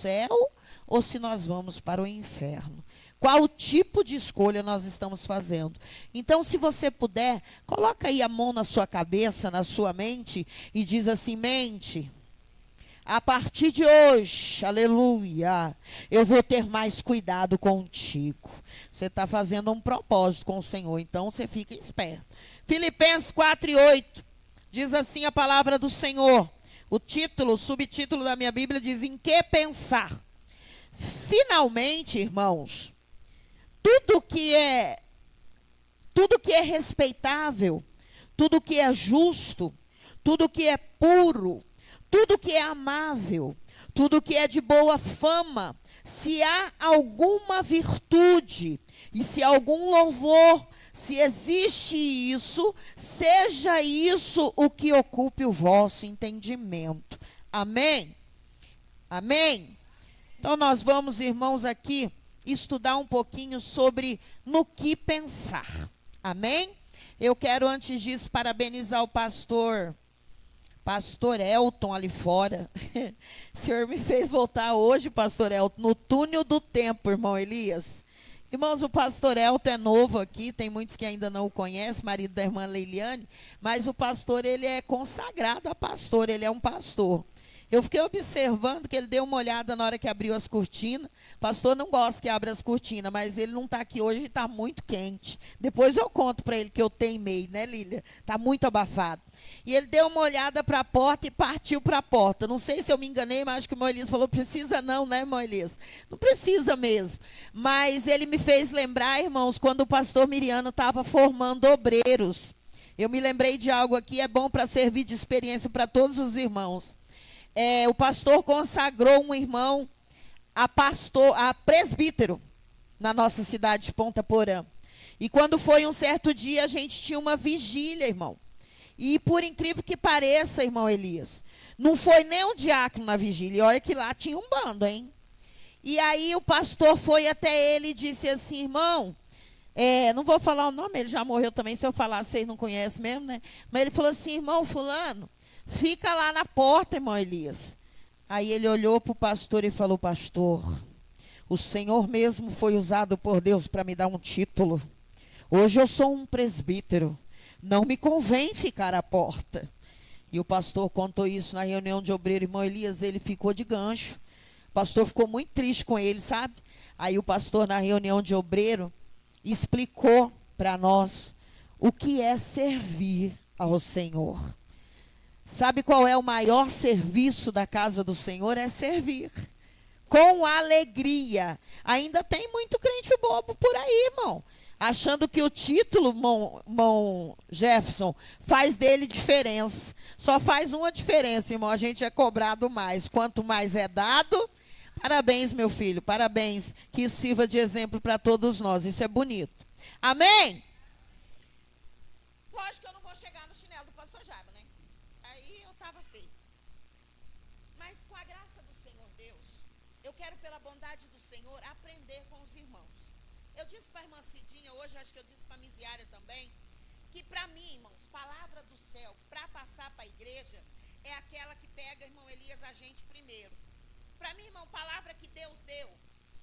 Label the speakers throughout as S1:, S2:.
S1: céu ou se nós vamos para o inferno. Qual tipo de escolha nós estamos fazendo? Então, se você puder, coloca aí a mão na sua cabeça, na sua mente, e diz assim: mente, a partir de hoje, aleluia, eu vou ter mais cuidado contigo. Você está fazendo um propósito com o Senhor, então você fica esperto. Filipenses 4:8, diz assim a palavra do Senhor. O título, o subtítulo da minha Bíblia diz: em que pensar? Finalmente, irmãos, tudo que é respeitável, tudo que é justo, tudo que é puro, tudo que é amável, tudo que é de boa fama, se há alguma virtude e se há algum louvor, se existe isso, seja isso o que ocupe o vosso entendimento. Amém? Amém? Então nós vamos, irmãos, aqui estudar um pouquinho sobre no que pensar. Amém? Eu quero, antes disso, parabenizar o pastor Elton ali fora. O Senhor me fez voltar hoje, pastor Elton, no túnel do tempo, irmão Elias. Irmãos, o pastor Elton é novo aqui, tem muitos que ainda não o conhecem, marido da irmã Leiliane, mas o pastor, ele é consagrado a pastor, ele é um pastor. Eu fiquei observando que ele deu uma olhada na hora que abriu as cortinas. Pastor não gosta que abra as cortinas, mas ele não está aqui hoje e está muito quente. Depois eu conto para ele que eu teimei, né, Lília? Está muito abafado. E ele deu uma olhada para a porta e partiu para a porta. Não sei se eu me enganei, mas acho que o irmão Elias falou: precisa não, né, irmão Elias? Não precisa mesmo. Mas ele me fez lembrar, irmãos, quando o pastor Miriano estava formando obreiros. Eu me lembrei de algo aqui, é bom para servir de experiência para todos os irmãos. O pastor consagrou um irmão a presbítero na nossa cidade de Ponta Porã. E quando foi um certo dia, a gente tinha uma vigília, irmão. E por incrível que pareça, irmão Elias, não foi nem um diácono na vigília. E olha que lá tinha um bando, hein? E aí o pastor foi até ele e disse assim: irmão, não vou falar o nome, ele já morreu também, se eu falar, vocês não conhecem mesmo, né? Mas ele falou assim: irmão fulano, fica lá na porta, irmão Elias. Aí ele olhou para o pastor e falou: pastor, o Senhor mesmo foi usado por Deus para me dar um título. Hoje eu sou um presbítero, não me convém ficar à porta. E o pastor contou isso na reunião de obreiro, irmão Elias, ele ficou de gancho. O pastor ficou muito triste com ele, sabe? Aí o pastor, na reunião de obreiro, explicou para nós o que é servir ao Senhor. Sabe qual é o maior serviço da casa do Senhor? É servir. Com alegria. Ainda tem muito crente bobo por aí, irmão. Achando que o título, irmão Jefferson, faz dele diferença. Só faz uma diferença, irmão. A gente é cobrado mais. Quanto mais é dado, parabéns, meu filho. Parabéns. Que isso sirva de exemplo para todos nós. Isso é bonito. Amém? Lógico que eu não vou chegar no chinelo do pastor Jaiba, né? Aí eu estava feio. Mas com a graça do Senhor Deus, eu quero, pela bondade do Senhor, aprender com os irmãos. Eu disse para a irmã Cidinha, hoje acho que eu disse para a Misiária também, que para mim, irmãos, palavra do céu, para passar para a igreja, é aquela que pega, irmão Elias, a gente primeiro. Para mim, irmão, palavra que Deus deu,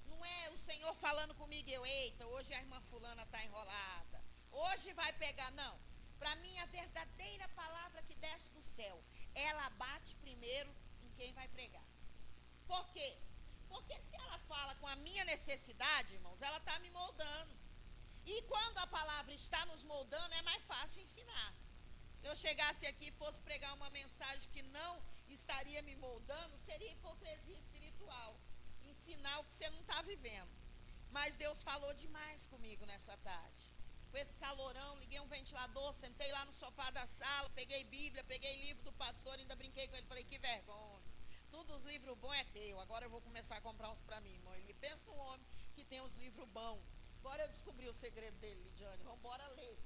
S1: não é o Senhor falando comigo, eita, hoje a irmã fulana está enrolada, hoje vai pegar, não. Para mim, a verdadeira palavra que desce do céu, ela bate primeiro em quem vai pregar. Por quê? Porque se ela fala com a minha necessidade, irmãos, ela está me moldando. E quando a palavra está nos moldando, é mais fácil ensinar. Se eu chegasse aqui e fosse pregar uma mensagem que não estaria me moldando, seria hipocrisia espiritual. Ensinar o que você não está vivendo. Mas Deus falou demais comigo nessa tarde. Com esse calorão, liguei um ventilador, sentei lá no sofá da sala, peguei Bíblia, peguei livro do pastor, ainda brinquei com ele, falei: que vergonha. Todos os livros bons é teu, agora eu vou começar a comprar uns para mim, irmão. Ele pensa num homem que tem uns livros bons. Agora eu descobri o segredo dele, Lidiane, vamos embora ler.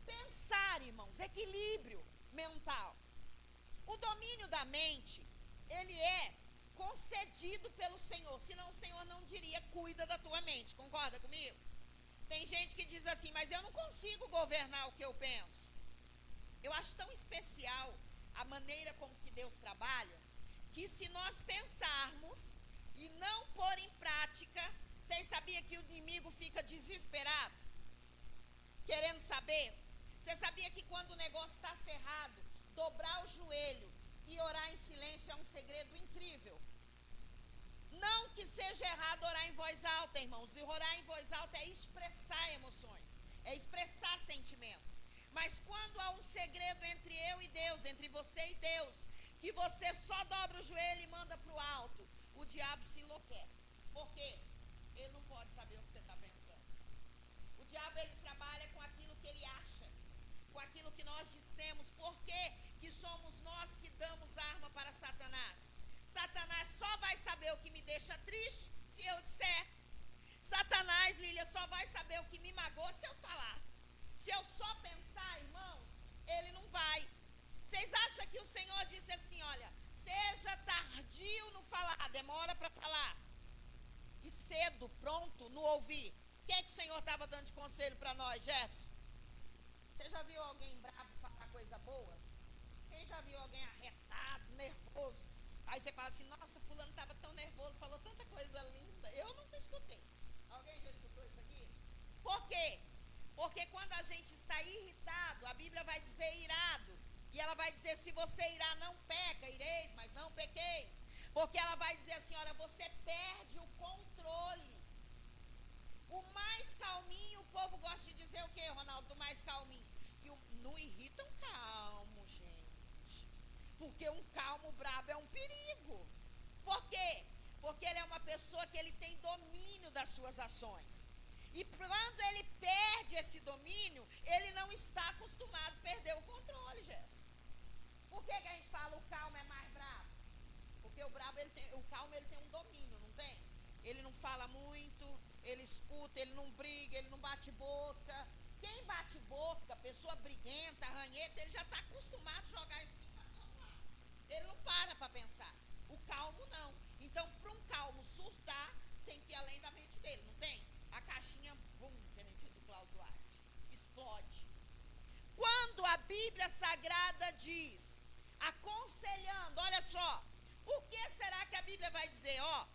S1: Pensar, irmãos, equilíbrio mental. O domínio da mente, ele é concedido pelo Senhor, senão o Senhor não diria: cuida da tua mente, concorda comigo? Tem gente que diz assim: mas eu não consigo governar o que eu penso. Eu acho tão especial a maneira como que Deus trabalha, que se nós pensarmos sabia que o inimigo fica desesperado, querendo saber? Você sabia que quando o negócio está cerrado, dobrar o joelho e orar em silêncio é um segredo incrível? Não que seja errado orar em voz alta, irmãos. E orar em voz alta é expressar emoções, é expressar sentimento. Mas quando há um segredo entre eu e Deus, entre você e Deus, que você só dobra o joelho e manda para o alto, o diabo se enlouquece. Por quê? Ele não pode saber o que você está pensando. O diabo, ele trabalha com aquilo que ele acha, com aquilo que nós dissemos. Por quê que somos nós que damos arma para Satanás? Satanás só vai saber o que me deixa triste se eu disser. Satanás, Lília, só vai saber o que me magoa se eu falar. Se eu só pensar, irmãos, ele não vai. Vocês acham que o Senhor disse assim, olha, seja tardio no falar, demora para falar, e cedo, pronto, no ouvir? O que é que o Senhor estava dando de conselho para nós, Jefferson? Você já viu alguém bravo falar coisa boa? Quem já viu alguém arretado, nervoso? Aí você fala assim, nossa, fulano estava tão nervoso, falou tanta coisa linda. Eu nunca escutei. Alguém já escutou isso aqui? Por quê? Porque quando a gente está irritado, a Bíblia vai dizer irado. E ela vai dizer, se você irá, não peca, ireis, mas não pequeis. Porque ela vai dizer assim, olha, você perde o controle. O mais calminho, o povo gosta de dizer o quê, Ronaldo, do mais calminho? E não irrita um calmo, gente. Porque um calmo bravo é um perigo. Por quê? Porque ele é uma pessoa que ele tem domínio das suas ações. E quando ele perde esse domínio, ele não está acostumado a perder o controle, Jéssica. Por que a gente fala o calmo é mais bravo? Porque o calmo ele tem um domínio, não tem? Ele não fala muito, ele escuta, ele não briga, ele não bate boca. Quem bate boca, pessoa briguenta, arranheta, ele já está acostumado a jogar isso para todo lado. Ele não para pensar. O calmo não. Então, para um calmo surtar, tem que ir além da mente dele, não tem? A caixinha, bum, que a gente diz o Cláudio Duarte, explode. Quando a Bíblia Sagrada diz, aconselhando, olha só, por que será que a Bíblia vai dizer, ó,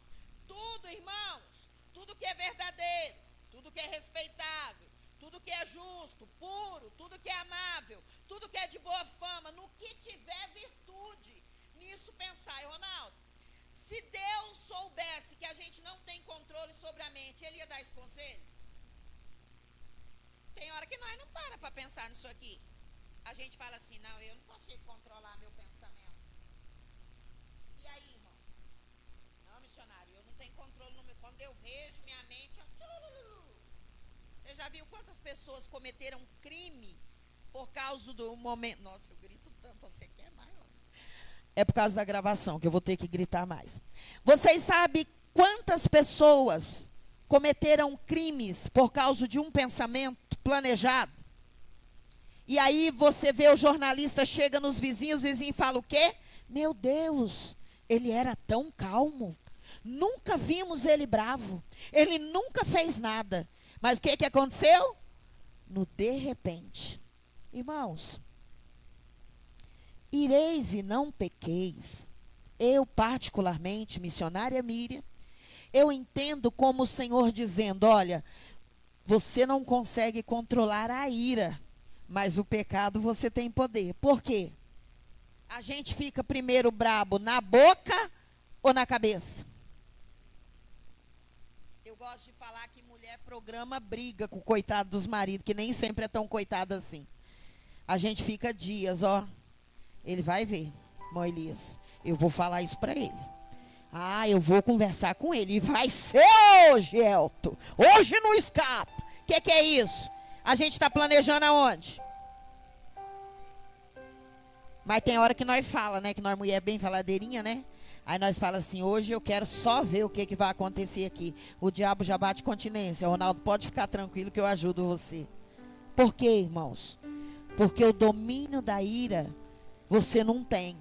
S1: tudo, irmãos, tudo que é verdadeiro, tudo que é respeitável, tudo que é justo, puro, tudo que é amável, tudo que é de boa fama, no que tiver virtude, nisso pensai, Ronaldo. Se Deus soubesse que a gente não tem controle sobre a mente, ele ia dar esse conselho? Tem hora que nós não para pensar nisso aqui. A gente fala assim, não, eu não consigo controlar meu pensamento. E aí, irmão? Não, missionário, eu não tenho controle no meu... Quando eu vejo minha mente... Você já viu quantas pessoas cometeram crime por causa do momento... Nossa, eu grito tanto, você quer mais? É por causa da gravação, que eu vou ter que gritar mais. Vocês sabem quantas pessoas cometeram crimes por causa de um pensamento planejado? E aí você vê o jornalista, chega nos vizinhos, o vizinho fala o quê? Meu Deus, ele era tão calmo. Nunca vimos ele bravo. Ele nunca fez nada. Mas o que aconteceu? No de repente. Irmãos, ireis e não pequeis. Eu, particularmente, missionária Miriam, eu entendo como o Senhor dizendo, olha, você não consegue controlar a ira, mas o pecado você tem poder. Por quê? A gente fica primeiro brabo na boca ou na cabeça? Eu gosto de falar que mulher programa briga com o coitado dos maridos, que nem sempre é tão coitado assim. A gente fica dias, ó. Ele vai ver, irmão Elias. Eu vou falar isso para ele. Ah, eu vou conversar com ele. E vai ser hoje, Elton. Hoje não escapa. O que é isso? A gente está planejando aonde? Mas tem hora que nós fala, né? Que nós mulher bem faladeirinha, né? Aí nós fala assim, hoje eu quero só ver o que vai acontecer aqui. O diabo já bate continência. Ronaldo, pode ficar tranquilo que eu ajudo você. Por quê, irmãos? Porque o domínio da ira você não tem.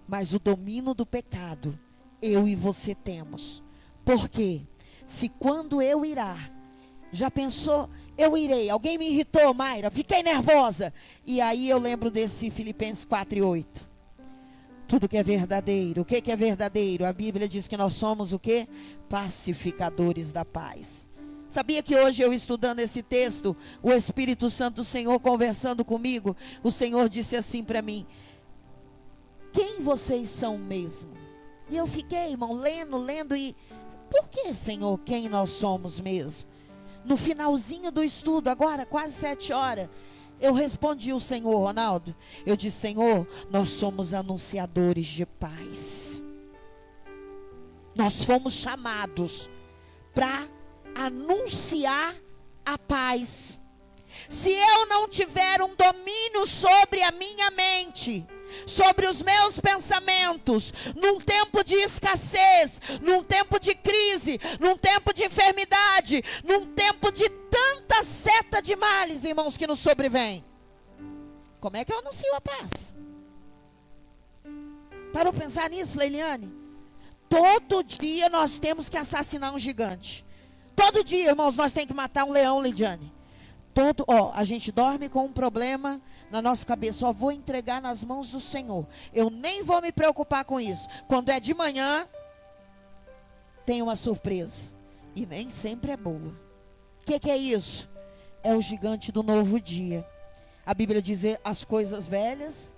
S1: Mas o domínio do pecado, eu e você temos. Por quê? Se quando eu irar, já pensou, eu irei, alguém me irritou, Mayra, fiquei nervosa. E aí eu lembro desse Filipenses 4:8. Tudo que é verdadeiro. O que é verdadeiro? A Bíblia diz que nós somos o quê? Pacificadores da paz. Sabia que hoje eu estudando esse texto, o Espírito Santo do Senhor conversando comigo, o Senhor disse assim para mim: quem vocês são mesmo? E eu fiquei, irmão, lendo e... por que, Senhor, quem nós somos mesmo? No finalzinho do estudo, agora quase 7 horas, eu respondi o Senhor, Ronaldo. Eu disse: Senhor, nós somos anunciadores de paz. Nós fomos chamados para anunciar a paz. Se eu não tiver um domínio sobre a minha mente, sobre os meus pensamentos, num tempo de escassez, num tempo de crise, num tempo de enfermidade, num tempo de tanta seta de males, irmãos, que nos sobrevém, como é que eu anuncio a paz? Parou para pensar nisso, Leiliane? Todo dia nós temos que assassinar um gigante. Todo dia, irmãos, nós temos que matar um leão, Lidiane. A gente dorme com um problema na nossa cabeça. Vou entregar nas mãos do Senhor. Eu nem vou me preocupar com isso. Quando é de manhã, tem uma surpresa. E nem sempre é boa. O que é isso? É o gigante do novo dia. A Bíblia diz: as coisas velhas,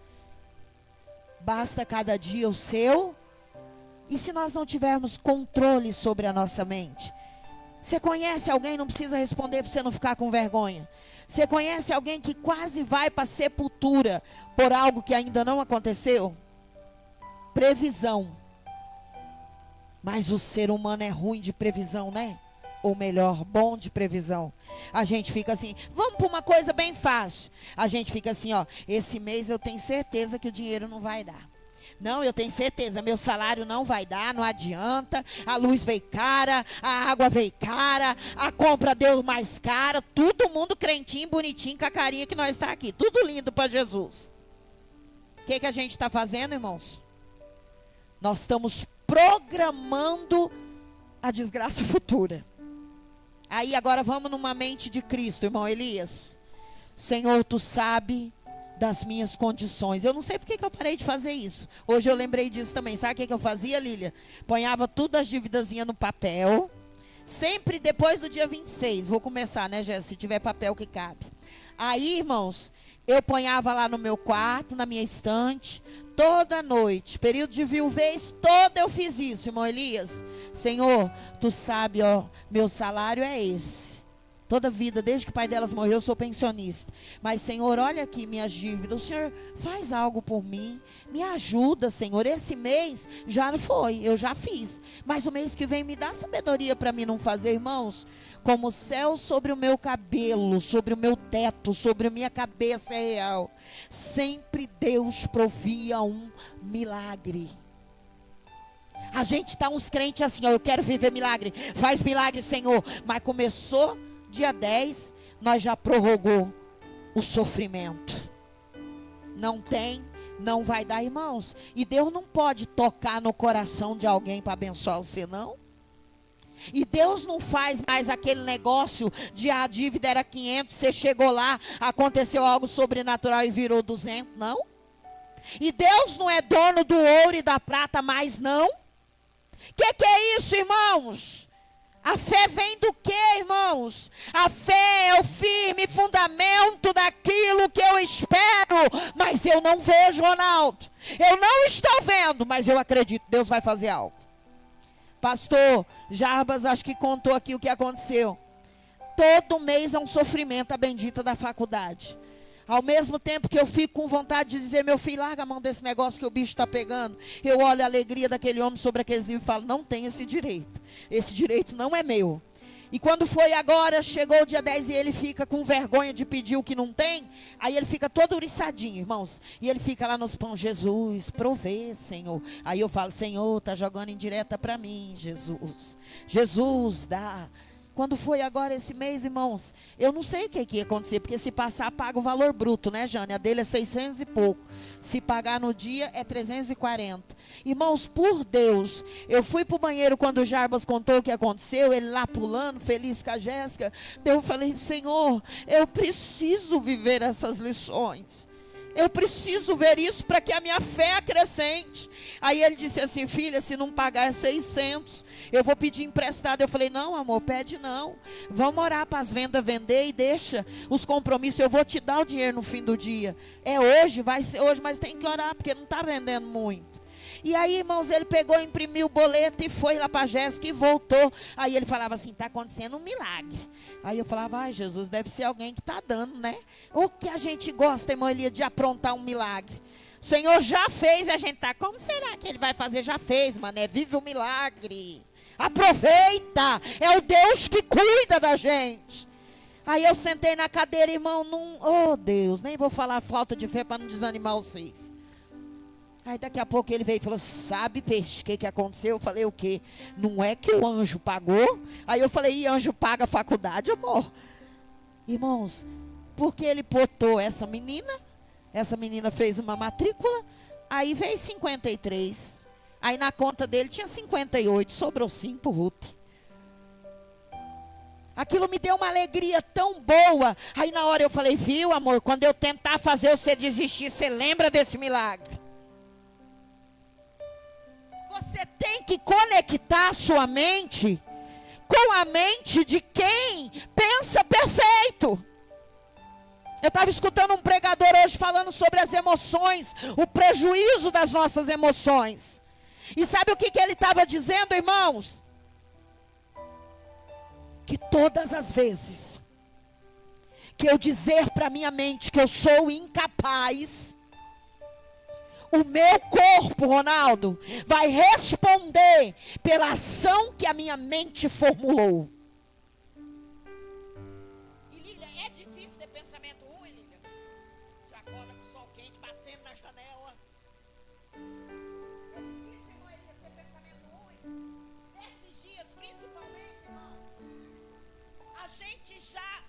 S1: basta cada dia o seu. E se nós não tivermos controle sobre a nossa mente? Você conhece alguém, não precisa responder para você não ficar com vergonha. Você conhece alguém que quase vai para a sepultura por algo que ainda não aconteceu? Previsão. Mas o ser humano é ruim de previsão, né? Ou melhor, bom de previsão. A gente fica assim, vamos para uma coisa bem fácil. A gente fica assim, esse mês eu tenho certeza que o dinheiro não vai dar. Não, eu tenho certeza, meu salário não vai dar, não adianta, a luz veio cara, a água veio cara, a compra deu mais cara, todo mundo crentinho, bonitinho, com a carinha que nós está aqui, tudo lindo para Jesus. O que a gente está fazendo, irmãos? Nós estamos programando a desgraça futura. Aí agora vamos numa mente de Cristo, irmão Elias. Senhor, tu sabe das minhas condições. Eu não sei porque que eu parei de fazer isso. Hoje eu lembrei disso também. Sabe o que eu fazia, Lília? Ponhava tudo as dívidazinhas no papel. Sempre depois do dia 26. Vou começar, né, Jéssica? Se tiver papel que cabe. Aí, irmãos, eu ponhava lá no meu quarto, na minha estante, toda noite. Período de viuvez todo eu fiz isso, irmão Elias. Senhor, tu sabe, meu salário é esse. Toda vida, desde que o pai delas morreu, eu sou pensionista. Mas, Senhor, olha aqui minhas dívidas. O Senhor faz algo por mim. Me ajuda, Senhor. Esse mês já foi, eu já fiz. Mas o mês que vem me dá sabedoria para mim não fazer, irmãos. Como o céu sobre o meu cabelo, sobre o meu teto, sobre a minha cabeça é real. Sempre Deus provia um milagre. A gente está uns crentes assim, eu quero viver milagre. Faz milagre, Senhor. Mas começou dia 10, nós já prorrogou o sofrimento. Não tem, não vai dar, irmãos. E Deus não pode tocar no coração de alguém para abençoar você, não. E Deus não faz mais aquele negócio de a dívida era 500, você chegou lá, aconteceu algo sobrenatural e virou 200, não. E Deus não é dono do ouro e da prata mais, não. Que é isso, irmãos? A fé vem do quê, irmãos? A fé é o firme fundamento daquilo que eu espero, mas eu não vejo, Ronaldo. Eu não estou vendo, mas eu acredito, Deus vai fazer algo. Pastor Jarbas, acho que contou aqui o que aconteceu. Todo mês é um sofrimento, a bendita da faculdade. Ao mesmo tempo que eu fico com vontade de dizer, meu filho, larga a mão desse negócio que o bicho está pegando. Eu olho a alegria daquele homem sobre aqueles livros e falo, não tem esse direito. Esse direito não é meu. E quando foi agora, chegou o dia 10 e ele fica com vergonha de pedir o que não tem. Aí ele fica todo uriçadinho, irmãos. E ele fica lá nos pães, Jesus, provê, Senhor. Aí eu falo, Senhor, está jogando indireta para mim, Jesus. Jesus, dá. Quando foi agora esse mês, irmãos, eu não sei o que ia acontecer, porque se passar, paga o valor bruto, né, Jane? A dele é 600 e pouco. Se pagar no dia, é 340. Irmãos, por Deus, eu fui para o banheiro quando o Jarbas contou o que aconteceu, ele lá pulando, feliz com a Jéssica. Eu falei, Senhor, eu preciso viver essas lições. Eu preciso ver isso para que a minha fé acrescente. Aí ele disse assim: filha, se não pagar 600, eu vou pedir emprestado. Eu falei: não, amor, pede não. Vamos orar para as vendas vender e deixa os compromissos. Eu vou te dar o dinheiro no fim do dia. É hoje, vai ser hoje, mas tem que orar porque não está vendendo muito. E aí, irmãos, ele pegou, imprimiu o boleto e foi lá para a Jéssica e voltou. Aí ele falava assim: está acontecendo um milagre. Aí eu falava: ai, Jesus, deve ser alguém que está dando, né? O que a gente gosta, irmão Elias, de aprontar um milagre. O Senhor já fez e a gente está: como será que ele vai fazer? Já fez, mané, vive o milagre. Aproveita, é o Deus que cuida da gente. Aí eu sentei na cadeira, irmão, oh Deus, nem vou falar falta de fé para não desanimar vocês. Aí daqui a pouco ele veio e falou: sabe, peixe, o que aconteceu? Eu falei: o quê? Não é que o anjo pagou? Aí eu falei: e anjo paga a faculdade, amor? Irmãos, porque ele botou essa menina fez uma matrícula, aí veio 53. Aí na conta dele tinha 58, sobrou 5, Ruth. Aquilo me deu uma alegria tão boa. Aí na hora eu falei: viu, amor, quando eu tentar fazer você desistir, você lembra desse milagre? Você tem que conectar a sua mente com a mente de quem pensa perfeito. Eu estava escutando um pregador hoje falando sobre as emoções, o prejuízo das nossas emoções. E sabe o que ele estava dizendo, irmãos? Que todas as vezes que eu dizer para minha mente que eu sou incapaz, o meu corpo, Ronaldo, vai responder pela ação que a minha mente formulou. E Lília, é difícil ter pensamento ruim, Lília? Te acorda com o sol quente batendo na janela. É difícil, irmão Elias, ter pensamento ruim? Nesses dias, principalmente, irmão, a gente já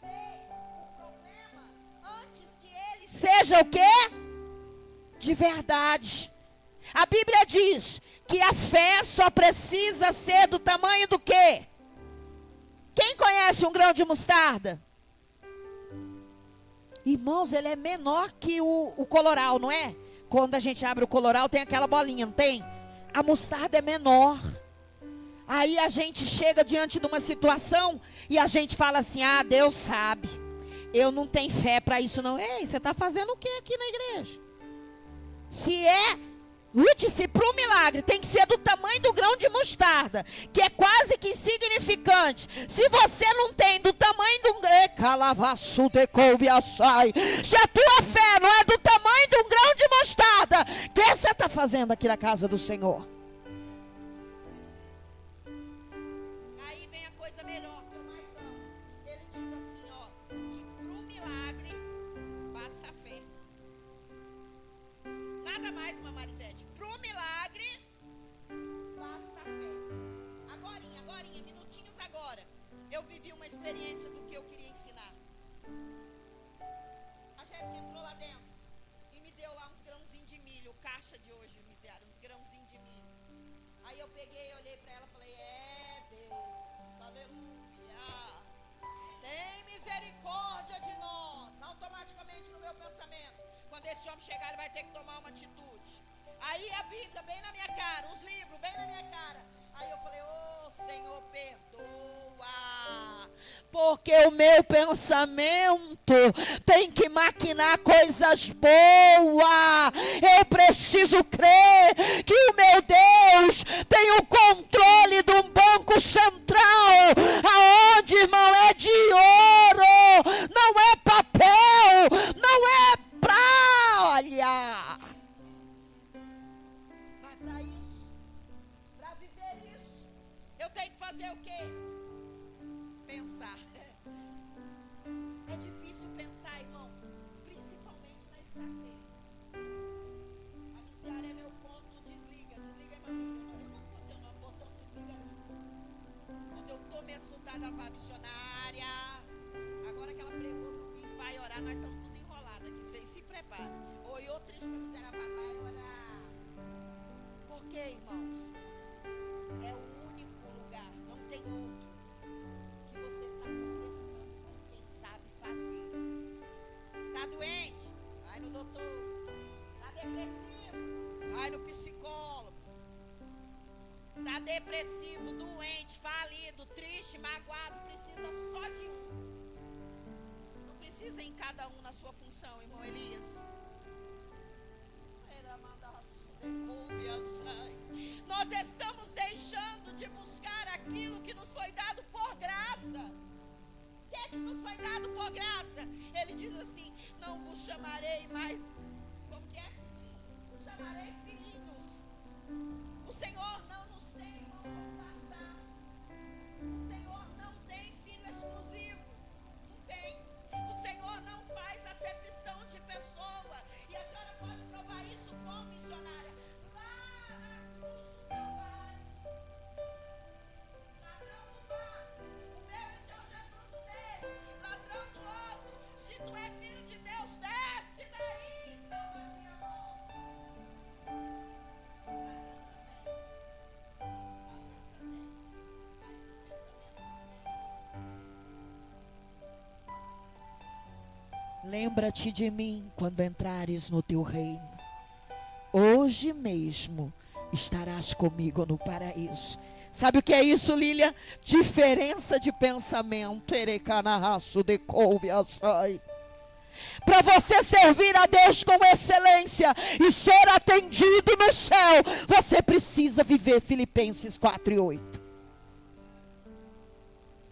S1: vê o problema antes que ele seja o quê? De verdade. A Bíblia diz que a fé só precisa ser do tamanho do quê? Quem conhece um grão de mostarda? Irmãos, ele é menor que o coloral, não é? Quando a gente abre o coloral tem aquela bolinha, não tem? A mostarda é menor. Aí a gente chega diante de uma situação e a gente fala assim: ah, Deus sabe, eu não tenho fé para isso não. Ei, você está fazendo o que aqui na igreja? Se para um milagre tem que ser do tamanho do grão de mostarda, que é quase que insignificante. Se você não tem do tamanho de um se a tua fé não é do tamanho de um grão de mostarda, o que você está fazendo aqui na casa do Senhor? Aí vem a coisa melhor que eu mais amo. Ele diz assim, ó, que para o milagre basta a fé. Nada mais, irmã Marisete. Para o milagre, basta a fé. Agorinha, minutinhos agora. Eu vivi uma experiência do que eu queria ensinar. A Jéssica entrou lá dentro e me deu lá uns grãozinhos de milho. O caixa de hoje, miséria, uns grãozinhos de milho. Aí eu peguei, olhei para ela e falei: Deus, aleluia. Tem misericórdia de nós. Automaticamente no meu pensamento: quando esse homem chegar, ele vai ter que tomar uma atitude. Aí a Bíblia bem na minha cara, os livros bem na minha cara. Aí eu falei: Senhor, perdoa. Porque o meu pensamento tem que maquinar coisas boas. Eu preciso crer que o meu Deus tem o controle de um banco central, aonde, irmão, é de ouro, não é papel, não é olha. Mas para isso, para viver isso, eu tenho que fazer o quê? Pensar. É difícil pensar, irmão, principalmente na escassez. A miséria é meu ponto, desliga, irmão. Eu não estou tendo um botão, desliga ali. Quando eu estou meio assustada, ela fala: missionária, agora que ela pregou, vai orar, nós estamos tudo enrolado aqui, vocês se preparam. Oi, ô triste, meu miserável, vai orar. Por quê, irmãos? É o único lugar, não tem outro, que você está conversando com quem sabe fazer. Está doente? Vai no depressivo, doente, falido, triste, magoado, precisa só de um. Não precisa em cada um na sua função, irmão Elias. Nós estamos deixando de buscar aquilo que nos foi dado por graça. O que é que nos foi dado por graça? Ele diz assim: não vos chamarei mais, como que é? Vos chamarei filhinhos. O Senhor não nos tem como passar. O Senhor não tem filho exclusivo. Não tem. O Senhor não faz acepção de pessoa. E a senhora pode provar isso como missionária. Lá na cruz do Calvário, ladrão do mato, o meu e teu Jesus no meio, ladrão do outro. Se tu é filho de Deus, desce daí, salva-te a Lembra-te de mim quando entrares no teu reino. Hoje mesmo estarás comigo no paraíso. Sabe o que é isso, Lília? Diferença de pensamento. Para você servir a Deus com excelência e ser atendido no céu, você precisa viver Filipenses 4:8.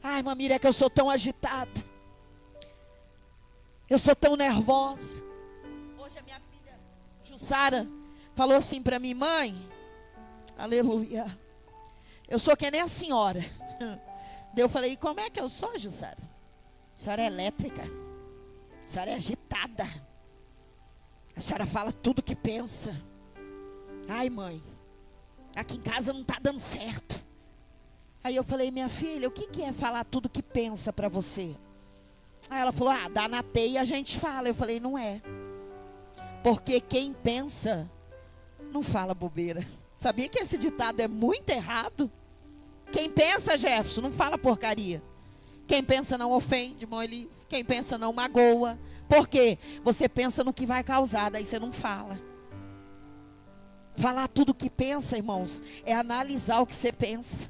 S1: Ai, Mamira, é que eu sou tão agitada. Eu sou tão nervosa. Hoje a minha filha, Jussara, falou assim para mim: mãe, aleluia, eu sou que nem a senhora. Daí eu falei: e como é que eu sou, Jussara? A senhora é elétrica. A senhora é agitada. A senhora fala tudo que pensa. Ai, mãe, aqui em casa não está dando certo. Aí eu falei: minha filha, o que é falar tudo que pensa para você? Aí ela falou: dá na teia e a gente fala. Eu falei: não é. Porque quem pensa não fala bobeira. Sabia que esse ditado é muito errado? Quem pensa, Jefferson, não fala porcaria. Quem pensa não ofende, irmão Elias. Quem pensa não magoa. Por quê? Você pensa no que vai causar, daí você não fala. Falar tudo o que pensa, irmãos, é analisar o que você pensa.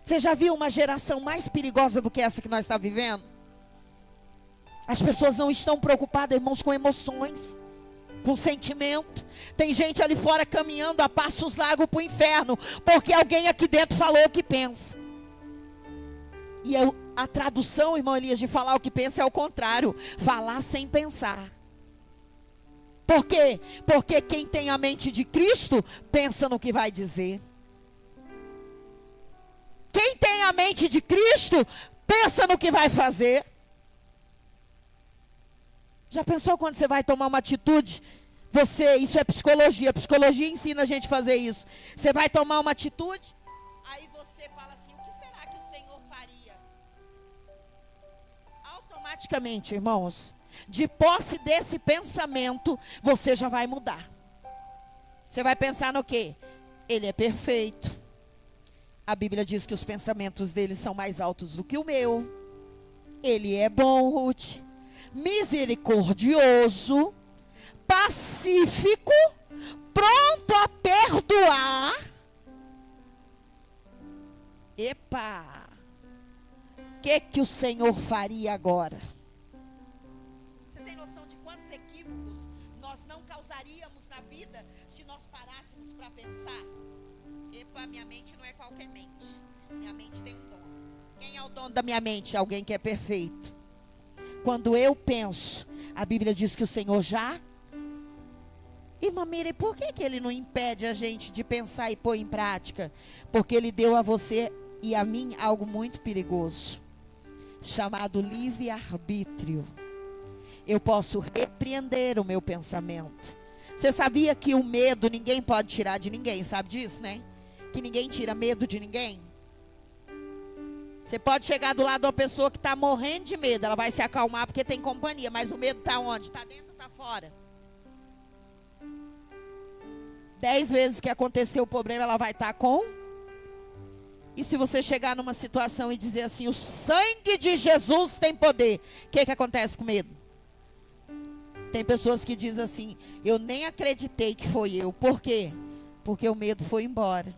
S1: Você já viu uma geração mais perigosa do que essa que nós estamos vivendo? As pessoas não estão preocupadas, irmãos, com emoções, com sentimento. Tem gente ali fora caminhando a passos largos para o inferno, porque alguém aqui dentro falou o que pensa. E a tradução, irmão Elias, de falar o que pensa é o contrário: falar sem pensar. Por quê? Porque quem tem a mente de Cristo, pensa no que vai dizer. Quem tem a mente de Cristo, pensa no que vai fazer. Já pensou quando você vai tomar uma atitude? Isso é psicologia. A psicologia ensina a gente a fazer isso. Você vai tomar uma atitude, aí você fala assim: o que será que o Senhor faria? Automaticamente, irmãos, de posse desse pensamento, você já vai mudar. Você vai pensar no quê? Ele é perfeito. A Bíblia diz que os pensamentos dele são mais altos do que o meu. Ele é bom, Ruth, misericordioso, pacífico, pronto a perdoar. Epa! O que o Senhor faria agora? Você tem noção de quantos equívocos nós não causaríamos na vida se nós parássemos para pensar? Epa, minha mente não é qualquer mente. Minha mente tem um dom. Quem é o dono da minha mente? Alguém que é perfeito. Quando eu penso, a Bíblia diz que o Senhor já... Irmã Miriam, por que Ele não impede a gente de pensar e pôr em prática? Porque Ele deu a você e a mim algo muito perigoso, chamado livre-arbítrio. Eu posso repreender o meu pensamento. Você sabia que o medo ninguém pode tirar de ninguém? Sabe disso, né? Que ninguém tira medo de ninguém. Você pode chegar do lado de uma pessoa que está morrendo de medo. Ela vai se acalmar porque tem companhia. Mas o medo está onde? Está dentro ou está fora? 10 vezes que aconteceu o problema, ela vai estar com... E se você chegar numa situação e dizer assim: o sangue de Jesus tem poder, o que acontece com medo? Tem pessoas que dizem assim: eu nem acreditei que foi eu. Por quê? Porque o medo foi embora.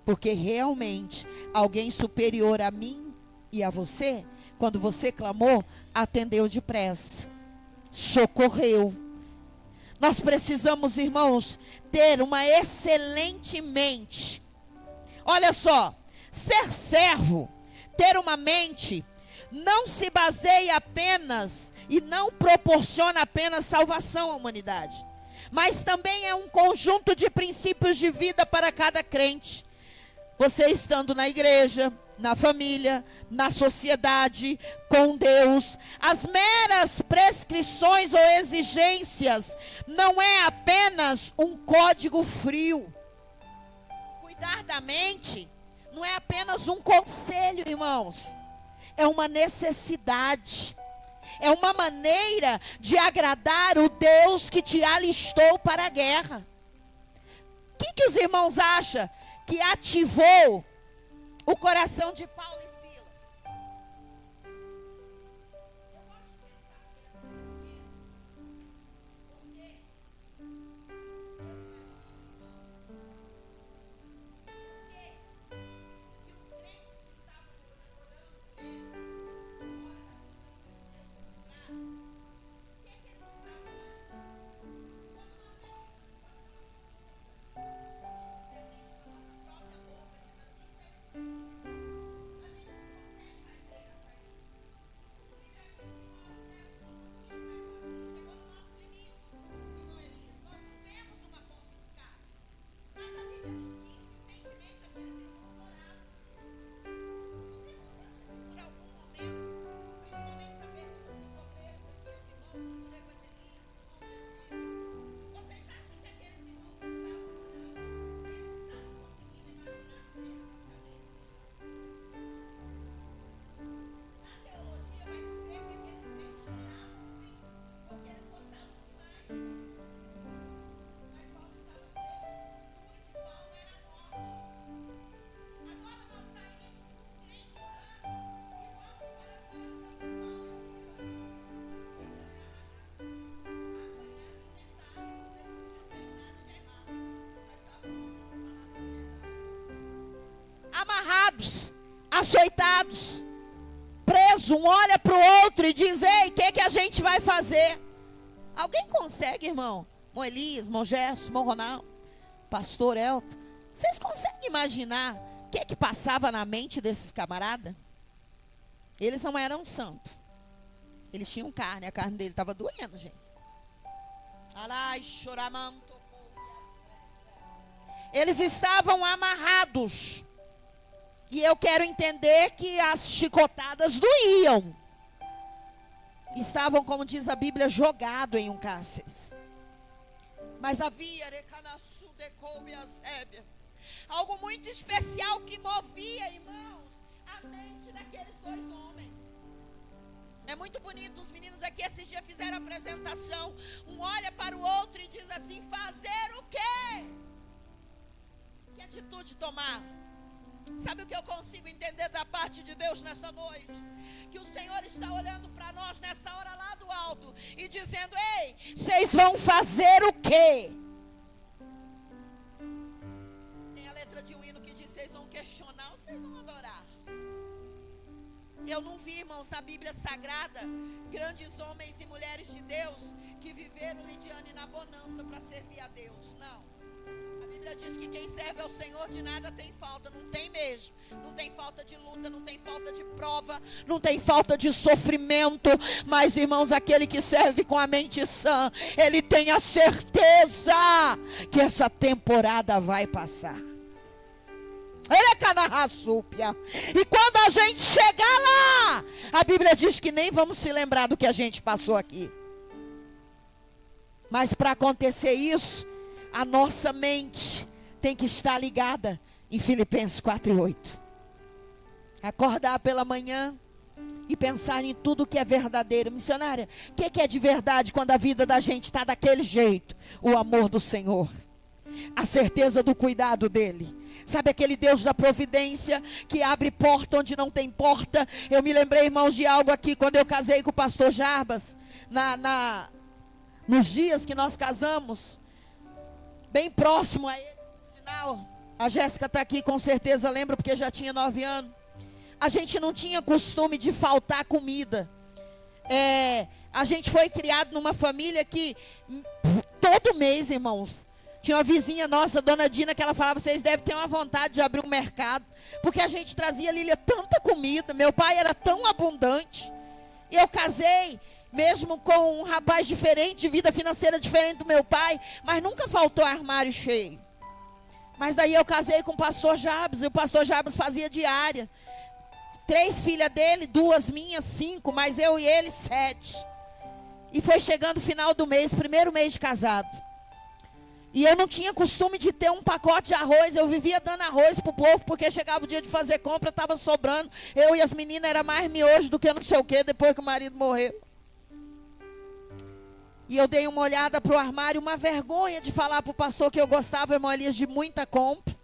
S1: Porque realmente alguém superior a mim e a você, quando você clamou, atendeu depressa, socorreu. Nós precisamos, irmãos, ter uma excelente mente. Olha só, ser servo, ter uma mente, não se baseia apenas e não proporciona apenas salvação à humanidade, mas também é um conjunto de princípios de vida para cada crente. Você estando na igreja, na família, na sociedade, com Deus, as meras prescrições ou exigências não é apenas um código frio. Cuidar da mente não é apenas um conselho, irmãos. É uma necessidade. É uma maneira de agradar o Deus que te alistou para a guerra. O que os irmãos acham que ativou o coração de Paulo e Silas? Eu gosto de pensar porque e os crentes que estavam orando por eles, o que eles estavam amarrados, açoitados, presos, um olha para o outro e diz: ei, o que a gente vai fazer? Alguém consegue, irmão? Irmão Elias, irmão Gerson, irmão Ronaldo, pastor Elton, vocês conseguem imaginar o que passava na mente desses camaradas? Eles não eram santos. Eles tinham carne, a carne dele estava doendo, gente. Eles estavam amarrados. E eu quero entender que as chicotadas doíam. Estavam, como diz a Bíblia, jogados em um cárcere. Mas havia algo muito especial que movia, irmãos, a mente daqueles dois homens. É muito bonito, os meninos aqui esses dias fizeram a apresentação. Um olha para o outro e diz assim: fazer o quê? Que atitude tomar? Sabe o que eu consigo entender da parte de Deus nessa noite? Que o Senhor está olhando para nós nessa hora lá do alto e dizendo: ei, vocês vão fazer o quê? Tem a letra de um hino que diz: vocês vão questionar ou vocês vão adorar? Eu não vi, irmãos, na Bíblia Sagrada, grandes homens e mulheres de Deus que viveram, Lidiane, na bonança para servir a Deus. Não. A Bíblia diz que quem serve ao Senhor de nada tem falta. Não tem mesmo. Não tem falta de luta, não tem falta de prova, não tem falta de sofrimento. Mas, irmãos, aquele que serve com a mente sã, ele tem a certeza que essa temporada vai passar. E quando a gente chegar lá, a Bíblia diz que nem vamos se lembrar do que a gente passou aqui. Mas para acontecer isso, a nossa mente tem que estar ligada em Filipenses 4:8. Acordar pela manhã e pensar em tudo que é verdadeiro. Missionária, o que é de verdade quando a vida da gente está daquele jeito? O amor do Senhor, a certeza do cuidado dEle. Sabe aquele Deus da providência que abre porta onde não tem porta? Eu me lembrei, irmãos, de algo aqui quando eu casei com o pastor Jarbas, nos dias que nós casamos, bem próximo a ele, no final. A Jéssica está aqui, com certeza lembra, porque já tinha 9 anos. A gente não tinha costume de faltar comida. A gente foi criado numa família que todo mês, irmãos, tinha uma vizinha nossa, Dona Dina, que ela falava: vocês devem ter uma vontade de abrir um mercado, porque a gente trazia, Lília, tanta comida. Meu pai era tão abundante. E eu casei mesmo com um rapaz diferente, de vida financeira diferente do meu pai, mas nunca faltou armário cheio. Mas daí eu casei com o pastor Jabes, e o pastor Jabes fazia diária. 3 filhas dele, 2 minhas, 5, mas eu e ele 7. E foi chegando o final do mês, primeiro mês de casado. E eu não tinha costume de ter um pacote de arroz, eu vivia dando arroz pro povo, porque chegava o dia de fazer compra, estava sobrando. Eu e as meninas era mais miojo do que não sei o que, depois que o marido morreu. E eu dei uma olhada pro armário, uma vergonha de falar pro pastor que eu gostava, irmão Elias, de muita compra.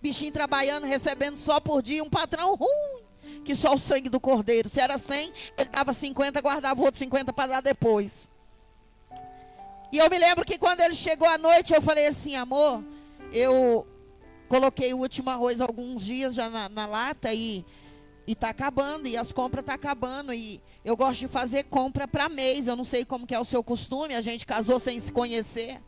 S1: Bichinho trabalhando, recebendo só por dia, um patrão ruim, que só o sangue do cordeiro. Se era 100, ele dava 50, guardava o outro 50 para dar depois. E eu me lembro que quando ele chegou à noite, eu falei assim: amor, eu coloquei o último arroz alguns dias já na lata e tá acabando, e as compras tá acabando, e eu gosto de fazer compra para mês. Eu não sei como que é o seu costume, a gente casou sem se conhecer.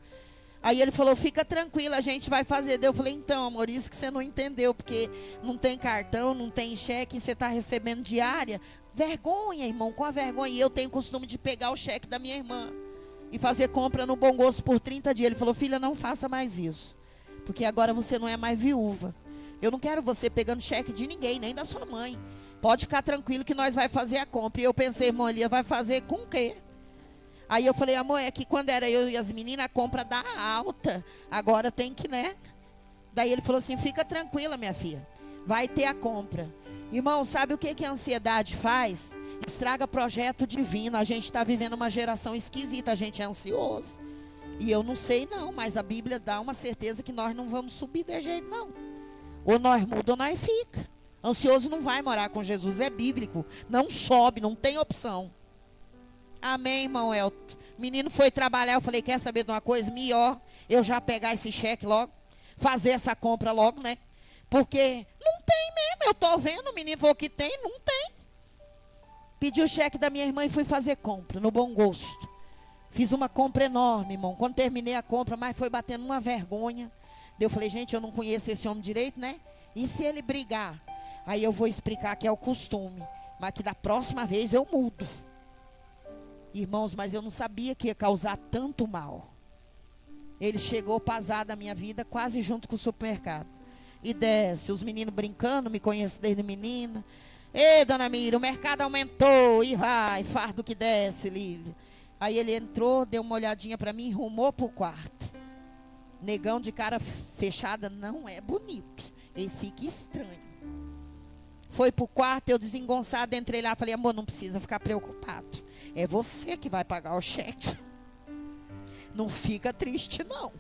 S1: Aí ele falou: fica tranquila, a gente vai fazer. Eu falei: então, amor, isso que você não entendeu, porque não tem cartão, não tem cheque, você está recebendo diária. Vergonha, irmão, com a vergonha. E eu tenho costume de pegar o cheque da minha irmã e fazer compra no Bom Gosto por 30 dias. Ele falou: filha, não faça mais isso, porque agora você não é mais viúva. Eu não quero você pegando cheque de ninguém, nem da sua mãe. Pode ficar tranquilo que nós vai fazer a compra. E eu pensei: irmão, Elia, vai fazer com o quê? Aí eu falei: amor, é que quando era eu e as meninas, a compra dá alta. Agora tem que, né? Daí ele falou assim: fica tranquila, minha filha, vai ter a compra. Irmão, sabe o que a ansiedade faz? Estraga projeto divino. A gente está vivendo uma geração esquisita, a gente é ansioso. E eu não sei não, mas a Bíblia dá uma certeza que nós não vamos subir de jeito não. Ou nós mudamos ou nós fica. Ansioso não vai morar com Jesus, é bíblico. Não sobe, não tem opção. Amém, irmão Elton. O menino foi trabalhar, eu falei: quer saber de uma coisa? Melhor eu já pegar esse cheque logo, fazer essa compra logo, né? Porque não tem mesmo, eu tô vendo, o menino falou que tem, não tem. Pedi o cheque da minha irmã e fui fazer compra, no Bom Gosto. Fiz uma compra enorme, irmão. Quando terminei a compra, mas foi batendo uma vergonha. Daí eu falei: gente, eu não conheço esse homem direito, né? E se ele brigar? Aí eu vou explicar que é o costume, mas que da próxima vez eu mudo. Irmãos, mas eu não sabia que ia causar tanto mal. Ele chegou para azar da minha vida, quase junto com o supermercado. E desce, os meninos brincando, me conhecem desde menina. Ei, dona Mira, o mercado aumentou, e vai, fardo que desce, Lília. Aí ele entrou, deu uma olhadinha para mim, rumou para o quarto. Negão de cara fechada não é bonito, eles ficam estranhos. Foi para o quarto, eu desengonçada, entrei lá, falei: amor, não precisa ficar preocupado. É você que vai pagar o cheque. Não fica triste, não.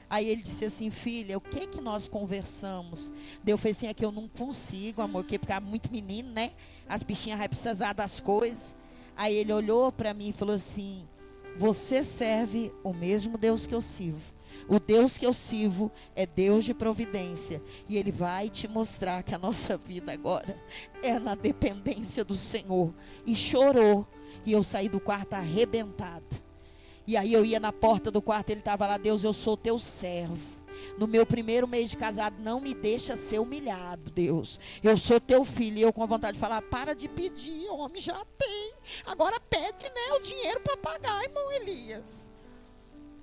S1: Aí ele disse assim: filha, o que nós conversamos? Daí eu falei assim: é que eu não consigo, amor, porque ficar muito menino, né? As bichinhas vão precisar das coisas. Aí ele olhou para mim e falou assim: você serve o mesmo Deus que eu sirvo. O Deus que eu sirvo é Deus de providência. E Ele vai te mostrar que a nossa vida agora é na dependência do Senhor. E chorou. E eu saí do quarto arrebentada. E aí eu ia na porta do quarto, ele estava lá: Deus, eu sou teu servo. No meu primeiro mês de casado, não me deixa ser humilhado, Deus. Eu sou teu filho. E eu com vontade de falar: para de pedir, homem, já tem. Agora pede, né, o dinheiro para pagar, irmão Elias.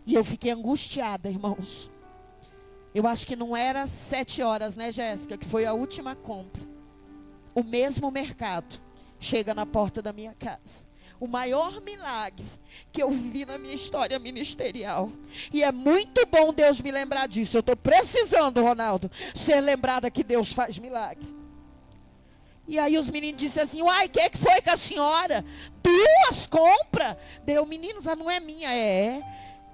S1: E eu fiquei angustiada, irmãos. Eu acho que não era 7 horas, né, Jéssica, que foi a última compra. O mesmo mercado chega na porta da minha casa. O maior milagre que eu vivi na minha história ministerial. E é muito bom Deus me lembrar disso. Eu estou precisando, Ronaldo, ser lembrada que Deus faz milagre. E aí os meninos disseram assim: uai, o que foi com a senhora? 2 compras? Deu, meninos, não é minha,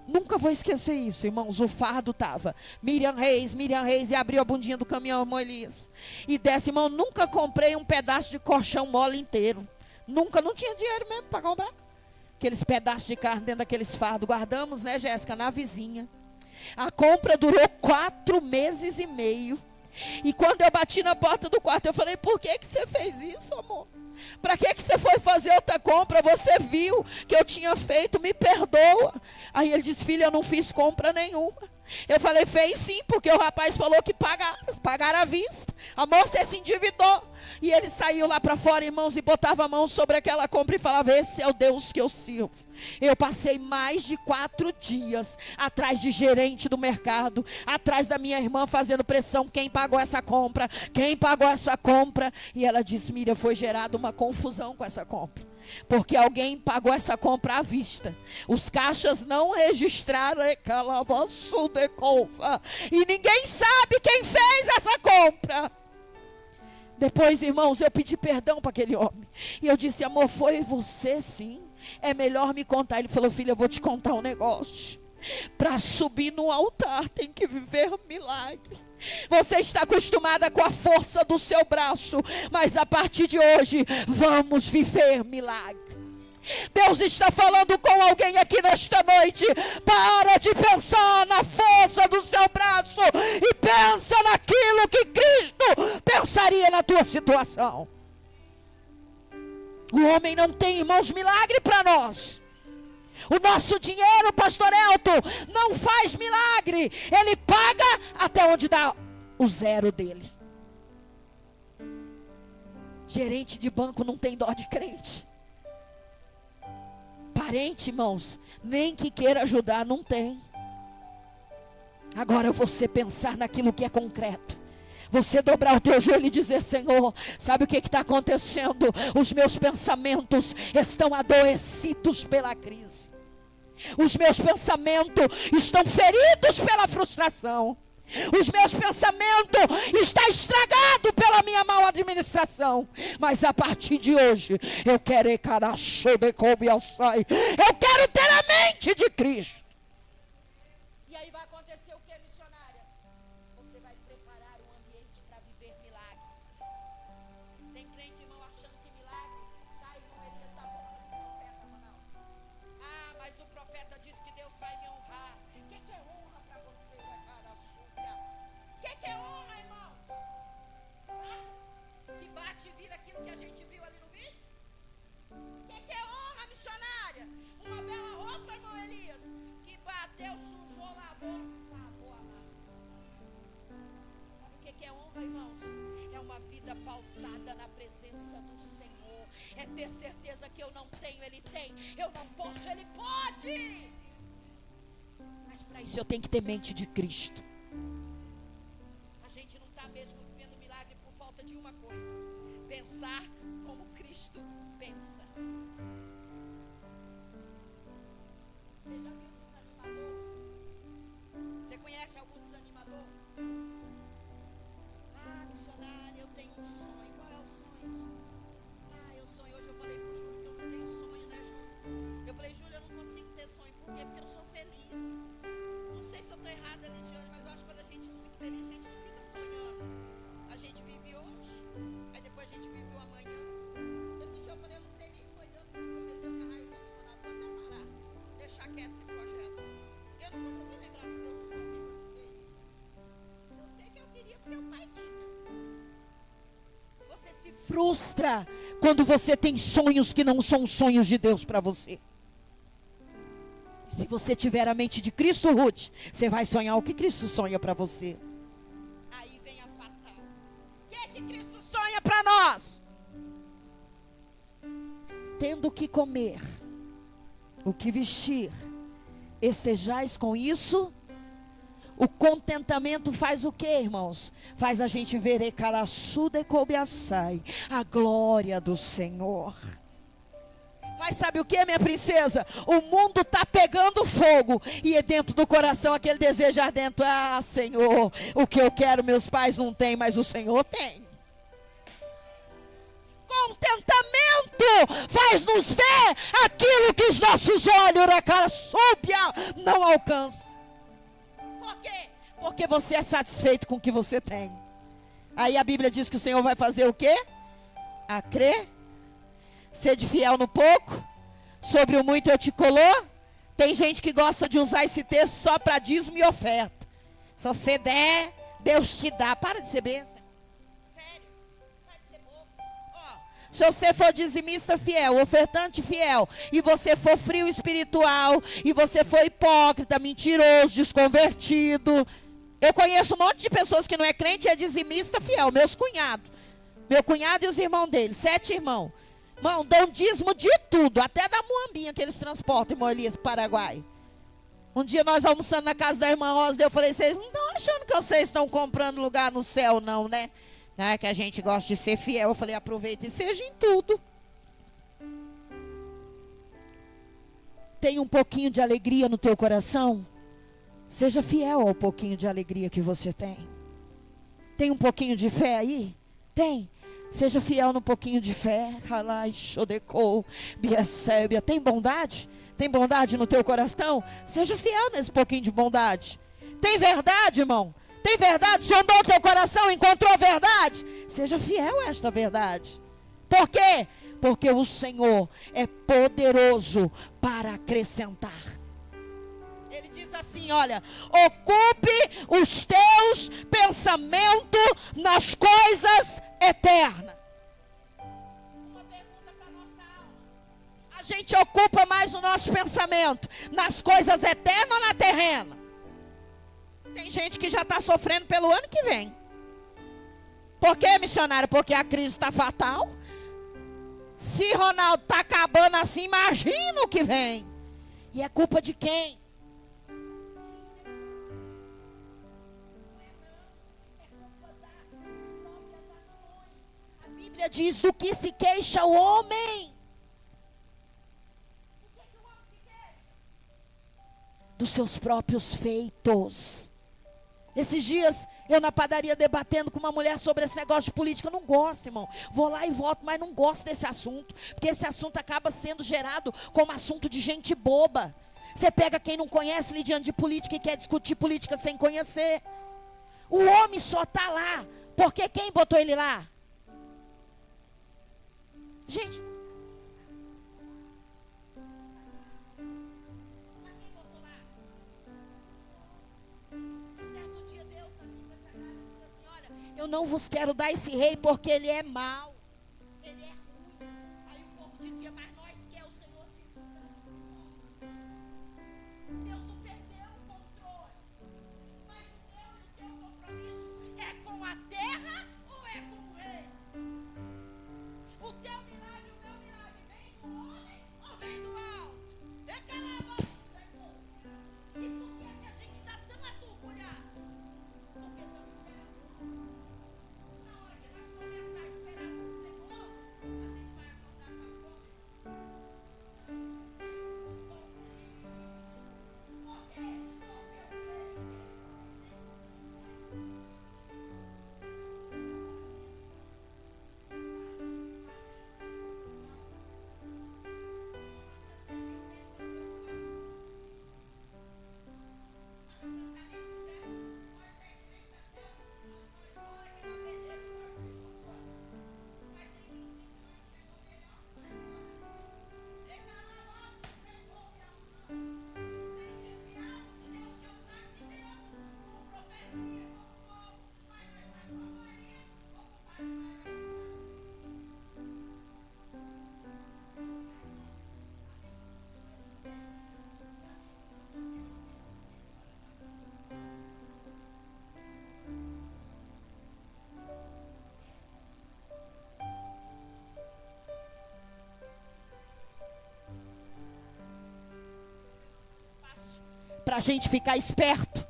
S1: Nunca vou esquecer isso, irmãos. O fardo estava Miriam Reis, e abriu a bundinha do caminhão, irmão Elias. E desce, irmão, nunca comprei um pedaço de colchão mole inteiro. Nunca, não tinha dinheiro mesmo para comprar. Aqueles pedaços de carne dentro daqueles fardos. Guardamos, né, Jéssica, na vizinha. A compra durou 4 meses e meio. E quando eu bati na porta do quarto, eu falei: por que você fez isso, amor? Para que você foi fazer outra compra? Você viu que eu tinha feito, me perdoa. Aí ele disse: filha, eu não fiz compra nenhuma. Eu falei: fez sim, porque o rapaz falou que pagaram à vista. A moça se endividou. E ele saiu lá para fora, irmãos, e botava a mão sobre aquela compra e falava: esse é o Deus que eu sirvo. Eu passei mais de 4 dias atrás de gerente do mercado, atrás da minha irmã fazendo pressão. Quem pagou essa compra? Quem pagou essa compra? E ela disse: Miriam, foi gerada uma confusão com essa compra, porque alguém pagou essa compra à vista. Os caixas não registraram e ninguém sabe quem fez essa compra. Depois, irmãos, eu pedi perdão para aquele homem. E eu disse: amor, foi você sim? É melhor me contar. Ele falou: filha, eu vou te contar um negócio. Para subir no altar tem que viver milagre. Você está acostumada com a força do seu braço, mas a partir de hoje vamos viver milagre. Deus está falando com alguém aqui nesta noite. Para de pensar na força do seu braço e pensa naquilo que Cristo pensaria na tua situação. O homem não tem, irmãos, milagre para nós. O nosso dinheiro, pastor Elton, não faz milagre. Ele paga até onde dá o zero dele. Gerente de banco não tem dó de crente. Parente, irmãos, nem que queira ajudar, não tem. Agora você pensar naquilo que é concreto. Você dobrar o teu joelho e dizer: Senhor, sabe o que está acontecendo? Os meus pensamentos estão adoecidos pela crise. Os meus pensamentos estão feridos pela frustração. Os meus pensamentos estão estragados pela minha mal administração. Mas a partir de hoje, eu quero ter a mente de Cristo. E aí vai acontecer o que, missionária? Você vai preparar um ambiente para viver milagre. Tem crente, irmão, achando que milagre sai com Elias da boca do profeta, não. Ah, mas o profeta disse que Deus vai me honrar. O que é honra para você, cara súbia? O que é honra, irmão? Que bate e vira aquilo que a gente viu ali no vídeo? O que é honra, missionária? Uma bela roupa, irmão Elias, que bateu, sujou, lavou, acabou a mão. Sabe o que é honra, irmãos? É uma vida pautada na presença do Senhor. É ter certeza que eu não tenho, Ele tem. Eu não posso, Ele pode. Mas para isso eu tenho que ter mente de Cristo. A gente não está mesmo vivendo milagre por falta de uma coisa: pensar como Cristo pensa. Você já viu desanimador? Você conhece algum desanimador? Ah, missionária, eu tenho um sonho. Qual é o sonho? Ah, eu sonho. Hoje eu falei pro Júlio que eu não tenho sonho, né, Júlio? Eu falei: Júlio, eu não consigo ter sonho. Por quê? Porque eu sou feliz. Não sei se eu estou errada, Lidiane, mas eu acho que quando a gente é muito feliz, a gente não fica sonhando. A gente vive hoje, aí depois a gente vive o amanhã. Esse dia eu falei: eu não sei nem se foi Deus que me prometeu minha raiva emocional. Vou até parar, deixar quieto esse projeto. Eu não consegui lembrar se Deus não prometeu. Eu sei que eu queria porque o pai tinha. Você se frustra quando você tem sonhos que não são sonhos de Deus para você. Se você tiver a mente de Cristo, Ruth, você vai sonhar o que Cristo sonha para você. Aí vem a fatal. O que é que Cristo sonha para nós? Tendo o que comer, o que vestir, estejais com isso. O contentamento faz o que, irmãos? Faz a gente ver a glória do Senhor. Mas sabe o que, minha princesa? O mundo está pegando fogo. E é dentro do coração aquele desejo ardente. Ah, Senhor, o que eu quero meus pais não têm, mas o Senhor tem. Contentamento faz nos ver aquilo que os nossos olhos na cara súbia não alcançam. Por quê? Porque você é satisfeito com o que você tem. Aí a Bíblia diz que o Senhor vai fazer o quê? A crer. Sede fiel no pouco, sobre o muito eu te Tem gente que gosta de usar esse texto só para dízimo e oferta. Se você der, Deus te dá. Para de ser besta. Sério. Para de ser bobo. Ó, se você for dizimista fiel, ofertante fiel, e você for frio espiritual, e você for hipócrita, mentiroso, desconvertido. Eu conheço um monte de pessoas que não é crente e é dizimista fiel. Meus cunhados. Meu cunhado e os irmãos dele. 7 irmãos. Irmão, dão dízimo de tudo. Até da muambinha que eles transportam em Moelias para o Paraguai. Um dia nós almoçando na casa da irmã Rosa, eu falei, vocês não estão achando que vocês estão comprando lugar no céu não, né? Não é que a gente gosta de ser fiel. Eu falei, aproveita e seja em tudo. Tem um pouquinho de alegria no teu coração? Seja fiel ao pouquinho de alegria que você tem. Tem um pouquinho de fé aí? Tem. Seja fiel no pouquinho de fé. Tem bondade? Tem bondade no teu coração? Seja fiel nesse pouquinho de bondade. Tem verdade, irmão? Tem verdade? Sondou o teu coração, encontrou a verdade? Seja fiel a esta verdade. Por quê? Porque o Senhor é poderoso para acrescentar. Ele diz assim, olha, ocupe os teus pensamentos nas coisas eternas. Uma pergunta para a nossa alma. A gente ocupa mais o nosso pensamento nas coisas eternas ou na terrena? Tem gente que já está sofrendo pelo ano que vem. Por quê, missionário? Porque a crise está fatal. Se Ronaldo está acabando assim, imagina o que vem. E é culpa de quem? A Bíblia diz do que se queixa o homem. O que o homem se queixa? Dos seus próprios feitos. Esses dias, eu na padaria debatendo com uma mulher sobre esse negócio de política. Eu não gosto, irmão. Vou lá e voto, mas não gosto desse assunto. Porque esse assunto acaba sendo gerado como assunto de gente boba. Você pega quem não conhece lidiando de política e quer discutir política sem conhecer. O homem só está lá porque quem botou ele lá? Gente, eu não vos quero dar esse rei porque ele é mau, ele é ruim. Aí o povo dizia, mas nós quer o Senhor disso. Deus não perdeu o controle, mas o teu compromisso é com a terra ou é com o rei? O teu milagre, o meu milagre vem do homem ou vem do alto? É calado, Senhor. E por que a gente está tão aturgulhado? Porque estamos esperando. Na hora que nós começar a esperar no Senhor, a gente vai acordar com a fome. Para a gente ficar esperto,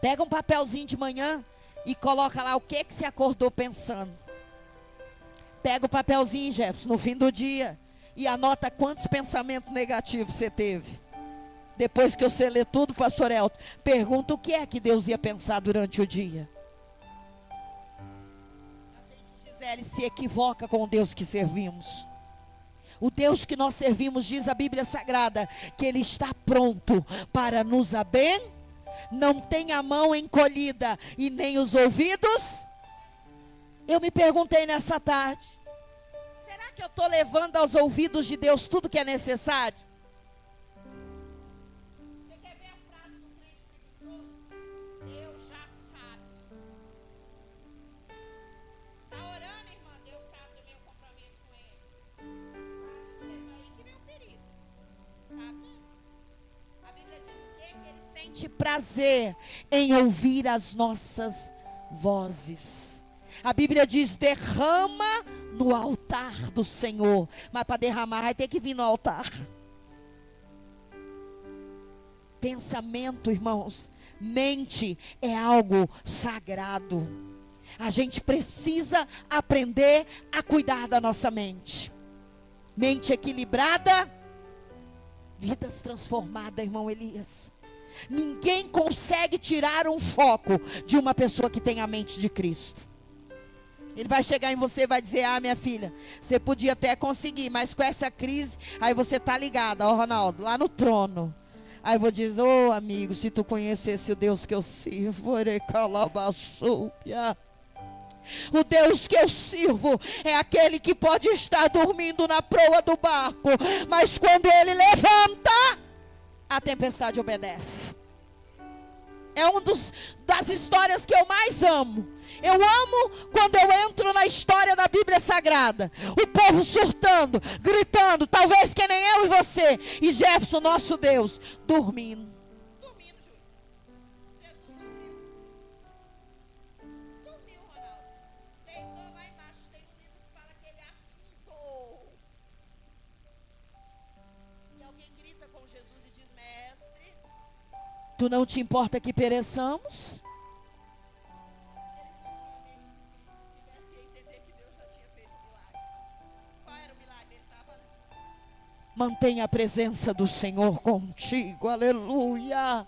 S1: pega um papelzinho de manhã e coloca lá o que você acordou pensando. Pega o papelzinho, Jefferson, no fim do dia e anota quantos pensamentos negativos você teve. Depois que você lê tudo, pastor Elton, pergunta o que é que Deus ia pensar durante o dia. A gente, Gisele, se equivoca com o Deus que servimos. O Deus que nós servimos, diz a Bíblia Sagrada, que Ele está pronto para nos abençoar. Não tem a mão encolhida e nem os ouvidos. Eu me perguntei nessa tarde, será que eu estou levando aos ouvidos de Deus tudo que é necessário? sente prazer em ouvir as nossas vozes. A Bíblia diz: derrama no altar do Senhor. Mas para derramar vai ter que vir no altar. Pensamento, irmãos, mente é algo sagrado. A gente precisa aprender a cuidar da nossa mente. Mente equilibrada, vidas transformadas, irmão Elias. Ninguém consegue tirar um foco de uma pessoa que tem a mente de Cristo. Ele vai chegar em você e vai dizer: ah, minha filha, você podia até conseguir, mas com essa crise, aí você tá ligada, ó, Ronaldo, lá no trono. Aí eu vou dizer: ô, amigo, se tu conhecesse o Deus que eu sirvo, o Deus que eu sirvo é aquele que pode estar dormindo na proa do barco, mas quando ele levanta, a tempestade obedece. É uma das histórias que eu mais amo. Eu amo quando eu entro na história da Bíblia Sagrada. O povo surtando, gritando, talvez que nem eu e você. E Jefferson, nosso Deus, dormindo. Dormindo, Júlio. Jesus dormiu. Dormiu, Ronaldo. Deitou lá embaixo. Tem um livro que fala que ele afundou. E alguém grita com Jesus e diz: mestre, tu não te importa que pereçamos? Mantenha a presença do Senhor contigo, aleluia.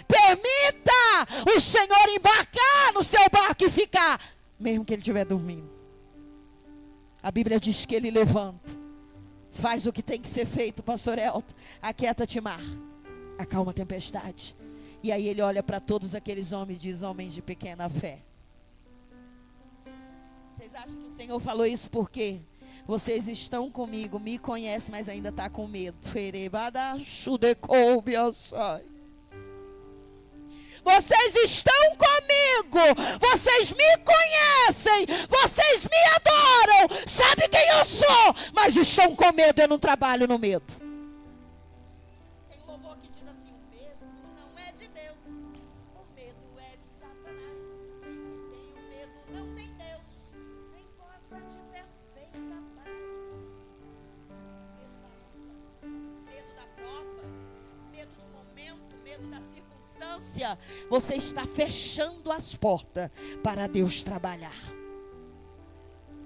S1: Permita o Senhor embarcar no seu barco e ficar, mesmo que ele estiver dormindo. A Bíblia diz que ele levanta, faz o que tem que ser feito, pastor Elton. Aquieta-te, mar, acalma a tempestade. E aí ele olha para todos aqueles homens e diz: homens de pequena fé. Vocês acham que o Senhor falou isso por quê? Vocês estão comigo, me conhecem, mas ainda está com medo. Vocês estão comigo, vocês me conhecem, vocês me adoram, sabem quem eu sou, mas estão com medo, eu não trabalho no medo. Tem um louvor que diz assim: o medo não é de Deus, o medo é de Satanás. Quem tem o medo não tem Deus, nem goza de perfeita paz. Medo da prova, medo do momento, medo da circunstância. Você está fechando as portas para Deus trabalhar.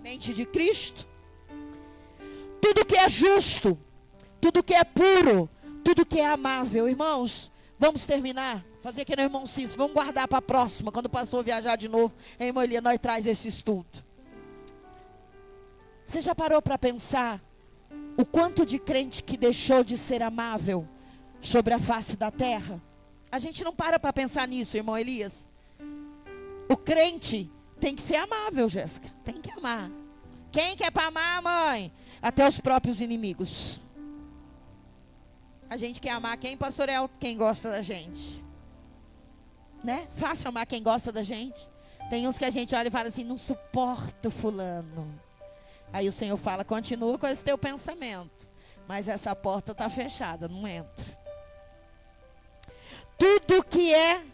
S1: Mente de Cristo. Tudo que é justo, tudo que é puro, tudo que é amável. Irmãos, vamos terminar. Fazer que nem o irmão Cícero. Vamos guardar para a próxima. Quando o pastor viajar de novo, em irmã Elia, nós traz esse estudo. Você já parou para pensar o quanto de crente que deixou de ser amável sobre a face da terra? A gente não para pensar nisso, irmão Elias. O crente tem que ser amável, Jéssica. Tem que amar. Quem quer para amar, mãe? Até os próprios inimigos. A gente quer amar quem, pastor Elton? Quem gosta da gente. Né? Fácil amar quem gosta da gente. Tem uns que a gente olha e fala assim: não suporto fulano. Aí o Senhor fala: continua com esse teu pensamento, mas essa porta está fechada, não entra. Tudo que é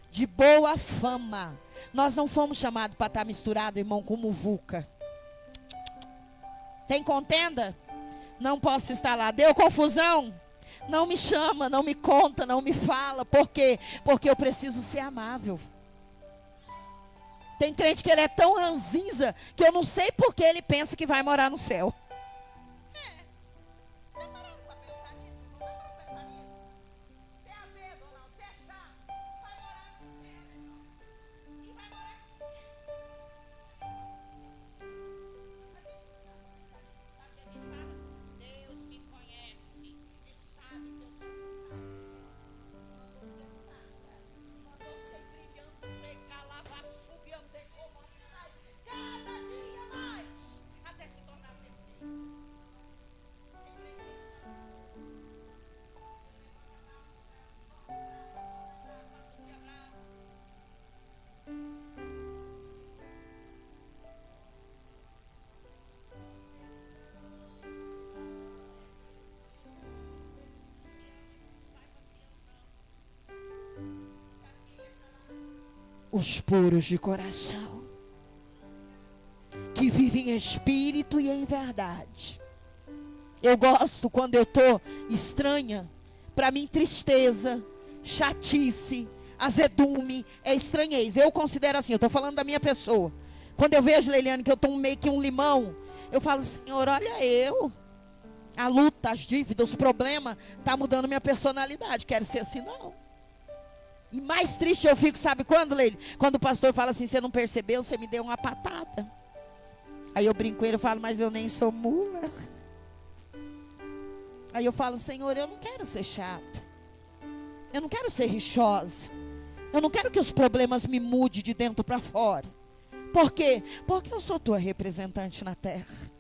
S1: de boa fama. Nós não fomos chamados para estar misturado, irmão, com muvuca. Tem contenda? Não posso estar lá. Deu confusão? Não me chama, não me conta, não me fala. Por quê? Porque eu preciso ser amável. Tem crente que ele é tão ranzinza que eu não sei por que ele pensa que vai morar no céu. os puros de coração, que vivem em espírito e em verdade. Eu gosto quando eu estou estranha. Para mim, tristeza, chatice, azedume, é estranheza. Eu considero assim, eu estou falando da minha pessoa. Quando eu vejo, Leiliane, que eu estou meio que um limão, eu falo, Senhor, olha eu. A luta, as dívidas, os problemas, está mudando minha personalidade. Quero ser assim, não. E mais triste eu fico, sabe quando, Leile? Quando o pastor fala assim, você não percebeu, você me deu uma patada. Aí eu brinco com ele, eu falo, mas eu nem sou mula. Aí eu falo, Senhor, eu não quero ser chata. Eu não quero ser rixosa. Eu não quero que os problemas me mudem de dentro para fora. Por quê? Porque eu sou tua representante na terra.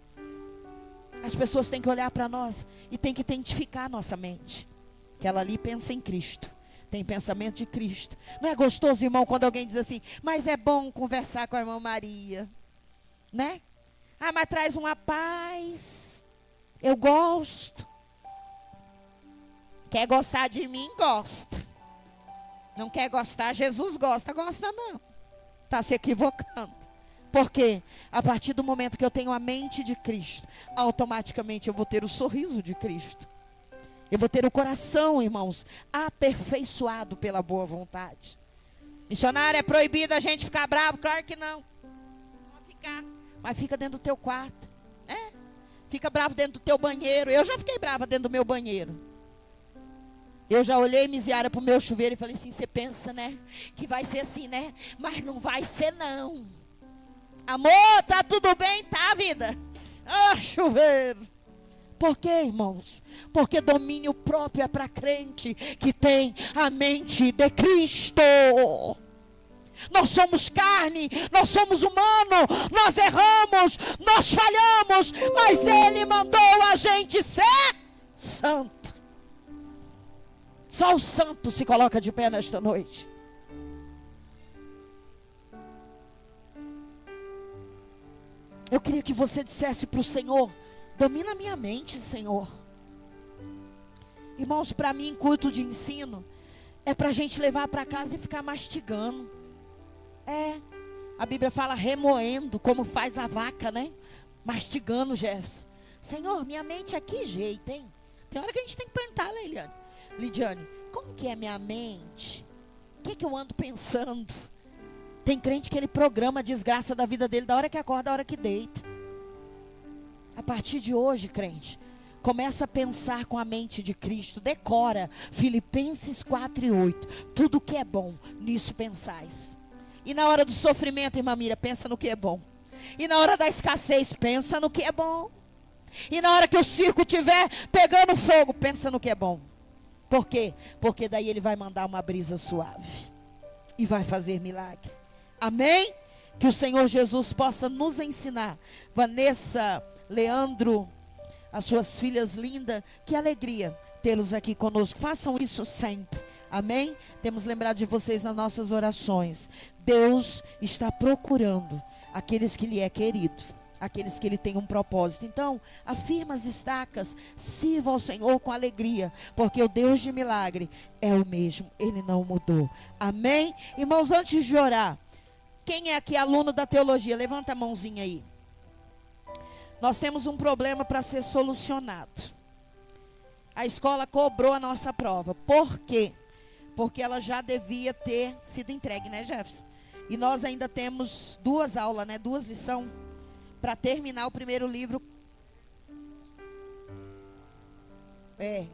S1: As pessoas têm que olhar para nós e têm que identificar a nossa mente. Que ela ali pensa em Cristo. Tem pensamento de Cristo. Não é gostoso, irmão, quando alguém diz assim, mas é bom conversar com a irmã Maria. Né? Ah, mas traz uma paz. Eu gosto. Quer gostar de mim? Gosta. Não quer gostar? Jesus gosta. Gosta não. Está se equivocando. Por quê? A partir do momento que eu tenho a mente de Cristo, automaticamente eu vou ter o sorriso de Cristo. Eu vou ter o coração, irmãos, aperfeiçoado pela boa vontade. Missionário, é proibido a gente ficar bravo? Claro que não. Não ficar. Mas fica dentro do teu quarto. Fica bravo dentro do teu banheiro. Eu já fiquei brava dentro do meu banheiro. Eu já olhei, Misiara, para o meu chuveiro e falei assim, você pensa, né? Que vai ser assim, né? Mas não vai ser, não. Amor, tá tudo bem? Tá, vida? Ah, chuveiro. Por quê, irmãos? Porque domínio próprio é para crente que tem a mente de Cristo. Nós somos carne, nós somos humano, nós erramos, nós falhamos, mas Ele mandou a gente ser santo. Só o santo se coloca de pé nesta noite. Eu queria que você dissesse para o Senhor, domina a minha mente, Senhor. Irmãos, para mim, culto de ensino é para a gente levar para casa e ficar mastigando. A Bíblia fala remoendo, como faz a vaca, né? Mastigando, Jefferson. Senhor, minha mente é que jeito, hein? Tem hora que a gente tem que perguntar, Lidiane, como que é minha mente? O que eu ando pensando? Tem crente que ele programa a desgraça da vida dele da hora que acorda, da hora que deita. A partir de hoje, crente, começa a pensar com a mente de Cristo. Decora Filipenses 4:8. Tudo que é bom, nisso pensais. E na hora do sofrimento, irmã Mira, pensa no que é bom. E na hora da escassez, pensa no que é bom. E na hora que o circo estiver pegando fogo, pensa no que é bom. Por quê? Porque daí Ele vai mandar uma brisa suave. E vai fazer milagre. Amém? Que o Senhor Jesus possa nos ensinar. Vanessa, Leandro, as suas filhas lindas, que alegria tê-los aqui conosco. Façam isso sempre. Amém? Temos lembrado de vocês nas nossas orações. Deus está procurando aqueles que lhe é querido, aqueles que ele tem um propósito. Então, afirma as estacas, sirva ao Senhor com alegria, porque o Deus de milagre é o mesmo, Ele não mudou. Amém? Irmãos, antes de orar, quem é aqui aluno da teologia? Levanta a mãozinha aí. Nós temos um problema para ser solucionado. A escola cobrou a nossa prova. Por quê? Porque ela já devia ter sido entregue, né, Jefferson? E nós ainda temos 2 aulas, né? 2 lições para terminar o primeiro livro.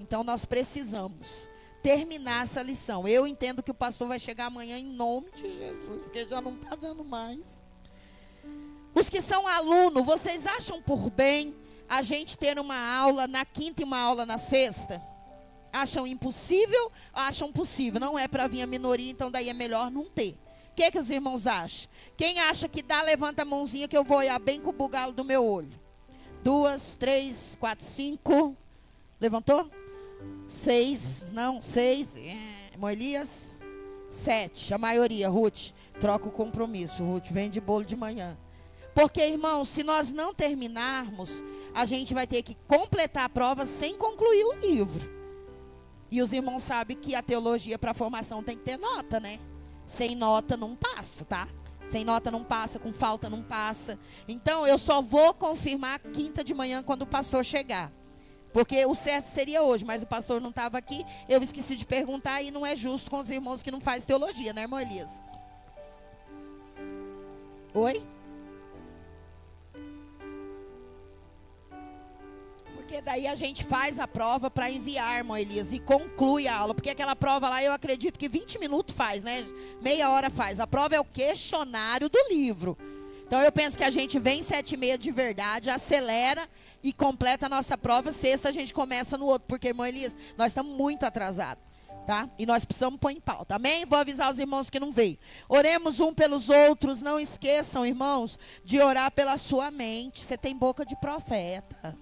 S1: Então nós precisamos terminar essa lição. Eu entendo que o pastor vai chegar amanhã em nome de Jesus, porque já não está dando mais. Os que são alunos, vocês acham por bem a gente ter uma aula na quinta e uma aula na sexta? Acham impossível? Acham possível? Não é para vir a minoria, então daí é melhor não ter. O que os irmãos acham? Quem acha que dá, levanta a mãozinha que eu vou olhar bem com o bugalo do meu olho. 2, 3, 4, 5. Levantou? 6, não, 6. Moelias? 7, a maioria. Ruth, troca o compromisso. Ruth, vem de bolo de manhã. Porque, irmãos, se nós não terminarmos, a gente vai ter que completar a prova sem concluir o livro. E os irmãos sabem que a teologia para a formação tem que ter nota, né? sem nota não passa, tá? Sem nota não passa, com falta não passa. Então, eu só vou confirmar quinta de manhã quando o pastor chegar. Porque o certo seria hoje, mas o pastor não estava aqui. Eu esqueci de perguntar e não é justo com os irmãos que não fazem teologia, né, irmã Elias? Oi? Porque daí a gente faz a prova para enviar, irmã Elias, e conclui a aula. Porque aquela prova lá, eu acredito que 20 minutos faz, né? Meia hora faz. A prova é o questionário do livro. Então, eu penso que a gente vem 7h30 de verdade, acelera e completa a nossa prova. Sexta, a gente começa no outro. Porque, irmã Elias, nós estamos muito atrasados, tá? E nós precisamos pôr em pauta, amém? Vou avisar os irmãos que não veio. Oremos um pelos outros. Não esqueçam, irmãos, de orar pela sua mente. Você tem boca de profeta.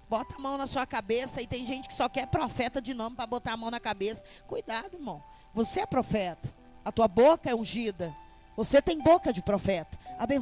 S1: Bota a mão na sua cabeça. E tem gente que só quer profeta de nome para botar a mão na cabeça. Cuidado, irmão. Você é profeta. A tua boca é ungida. Você tem boca de profeta.